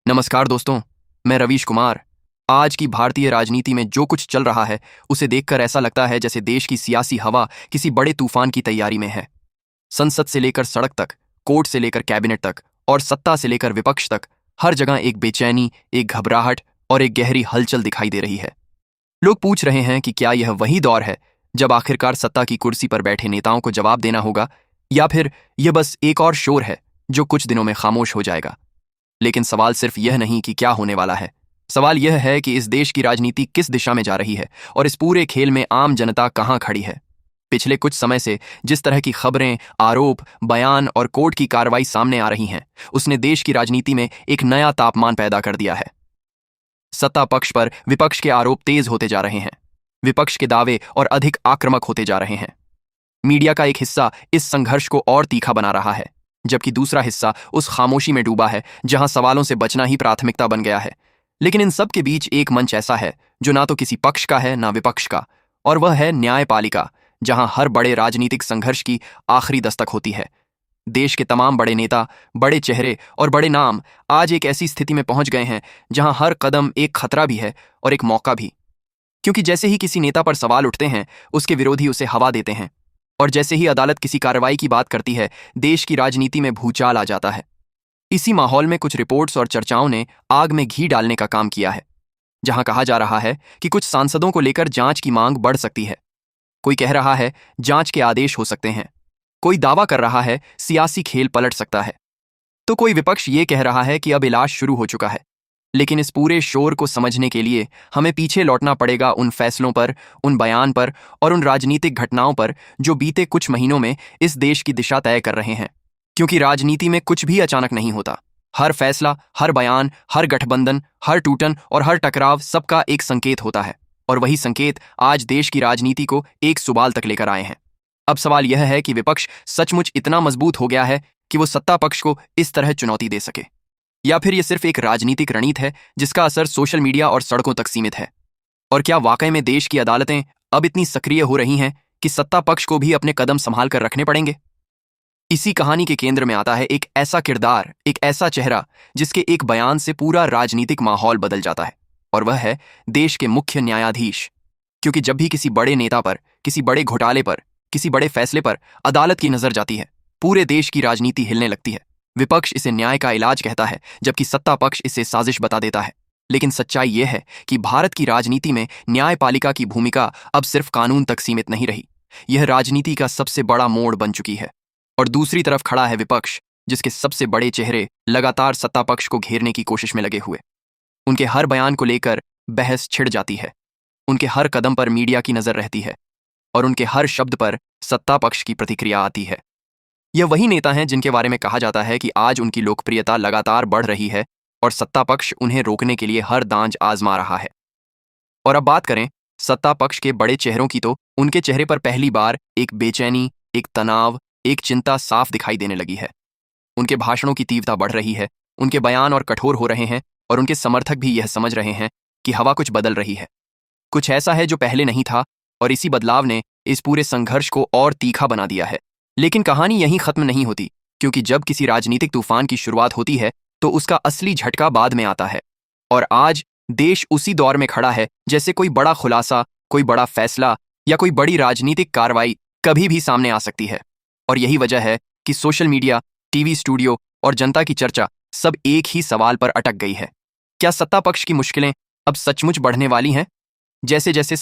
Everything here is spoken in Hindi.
नमस्कार दोस्तों, मैं रवीश कुमार। आज की भारतीय राजनीति में जो कुछ चल रहा है उसे देखकर ऐसा लगता है जैसे देश की सियासी हवा किसी बड़े तूफान की तैयारी में है। संसद से लेकर सड़क तक, कोर्ट से लेकर कैबिनेट तक और सत्ता से लेकर विपक्ष तक, हर जगह एक बेचैनी, एक घबराहट और एक गहरी हलचल दिखाई दे रही है। लोग पूछ रहे हैं कि क्या यह वही दौर है जब आखिरकार सत्ता की कुर्सी पर बैठे नेताओं को जवाब देना होगा, या फिर यह बस एक और शोर है जो कुछ दिनों में खामोश हो जाएगा। लेकिन सवाल सिर्फ यह नहीं कि क्या होने वाला है। सवाल यह है कि इस देश की राजनीति किस दिशा में जा रही है और इस पूरे खेल में आम जनता कहां खड़ी है। पिछले कुछ समय से जिस तरह की खबरें, आरोप, बयान और कोर्ट की कार्रवाई सामने आ रही हैं, उसने देश की राजनीति में एक नया तापमान पैदा कर दिया है। सत्ता पक्ष पर विपक्ष के आरोप तेज होते जा रहे हैं, विपक्ष के दावे और अधिक आक्रामक होते जा रहे हैं। मीडिया का एक हिस्सा इस संघर्ष को और तीखा बना रहा है, जबकि दूसरा हिस्सा उस खामोशी में डूबा है जहां सवालों से बचना ही प्राथमिकता बन गया है। लेकिन इन सब के बीच एक मंच ऐसा है जो ना तो किसी पक्ष का है ना विपक्ष का, और वह है न्यायपालिका, जहां हर बड़े राजनीतिक संघर्ष की आखिरी दस्तक होती है। देश के तमाम बड़े नेता, बड़े चेहरे और बड़े नाम आज एक ऐसी स्थिति में पहुंच गए हैं जहां हर कदम एक खतरा भी है और एक मौका भी। क्योंकि जैसे ही किसी नेता पर सवाल उठते हैं, उसके विरोधी उसे हवा देते हैं, और जैसे ही अदालत किसी कार्रवाई की बात करती है, देश की राजनीति में भूचाल आ जाता है। इसी माहौल में कुछ रिपोर्ट्स और चर्चाओं ने आग में घी डालने का काम किया है, जहां कहा जा रहा है कि कुछ सांसदों को लेकर जांच की मांग बढ़ सकती है। कोई कह रहा है जांच के आदेश हो सकते हैं, कोई दावा कर रहा है सियासी खेल पलट सकता है, तो कोई विपक्ष ये कह रहा है कि अब इलाज शुरू हो चुका है। लेकिन इस पूरे शोर को समझने के लिए हमें पीछे लौटना पड़ेगा उन फैसलों पर, उन बयान पर और उन राजनीतिक घटनाओं पर जो बीते कुछ महीनों में इस देश की दिशा तय कर रहे हैं। क्योंकि राजनीति में कुछ भी अचानक नहीं होता। हर फैसला, हर बयान, हर गठबंधन, हर टूटन और हर टकराव सबका एक संकेत होता है, और वही संकेत आज देश की राजनीति को एक सुबाल तक लेकर आए हैं। अब सवाल यह है कि विपक्ष सचमुच इतना मजबूत हो गया है कि वो सत्ता पक्ष को इस तरह चुनौती दे सके, या फिर यह सिर्फ एक राजनीतिक रणनीति है जिसका असर सोशल मीडिया और सड़कों तक सीमित है। और क्या वाकई में देश की अदालतें अब इतनी सक्रिय हो रही हैं कि सत्ता पक्ष को भी अपने कदम संभाल कर रखने पड़ेंगे। इसी कहानी के केंद्र में आता है एक ऐसा किरदार, एक ऐसा चेहरा जिसके एक बयान से पूरा राजनीतिक माहौल बदल जाता है, और वह है देश के मुख्य न्यायाधीश। क्योंकि जब भी किसी बड़े नेता पर, किसी बड़े घोटाले पर, किसी बड़े फैसले पर अदालत की नजर जाती है, पूरे देश की राजनीति हिलने लगती है। विपक्ष इसे न्याय का इलाज कहता है, जबकि सत्ता पक्ष इसे साजिश बता देता है। लेकिन सच्चाई यह है कि भारत की राजनीति में न्यायपालिका की भूमिका अब सिर्फ कानून तक सीमित नहीं रही, यह राजनीति का सबसे बड़ा मोड़ बन चुकी है। और दूसरी तरफ खड़ा है विपक्ष, जिसके सबसे बड़े चेहरे लगातार सत्ता पक्ष को घेरने की कोशिश में लगे हुए। उनके हर बयान को लेकर बहस छिड़ जाती है, उनके हर कदम पर मीडिया की नजर रहती है, और उनके हर शब्द पर सत्ता पक्ष की प्रतिक्रिया आती है। यह वही नेता हैं जिनके बारे में कहा जाता है कि आज उनकी लोकप्रियता लगातार बढ़ रही है और सत्ता पक्ष उन्हें रोकने के लिए हर दांव आजमा रहा है। और अब बात करें सत्ता पक्ष के बड़े चेहरों की, तो उनके चेहरे पर पहली बार एक बेचैनी, एक तनाव, एक चिंता साफ दिखाई देने लगी है। उनके भाषणों की तीव्रता बढ़ रही है, उनके बयान और कठोर हो रहे हैं, और उनके समर्थक भी यह समझ रहे हैं कि हवा कुछ बदल रही है। कुछ ऐसा है जो पहले नहीं था, और इसी बदलाव ने इस पूरे संघर्ष को और तीखा बना दिया है। लेकिन कहानी यहीं खत्म नहीं होती, क्योंकि जब किसी राजनीतिक तूफान की शुरुआत होती है तो उसका असली झटका बाद में आता है। और आज देश उसी दौर में खड़ा है जैसे कोई बड़ा खुलासा, कोई बड़ा फैसला या कोई बड़ी राजनीतिक कार्रवाई कभी भी सामने आ सकती है। और यही वजह है कि सोशल मीडिया, टीवी स्टूडियो और जनता की चर्चा सब एक ही सवाल पर अटक गई है। क्या सत्ता पक्ष की मुश्किलें अब सचमुच बढ़ने वाली हैं? जैसे जैसे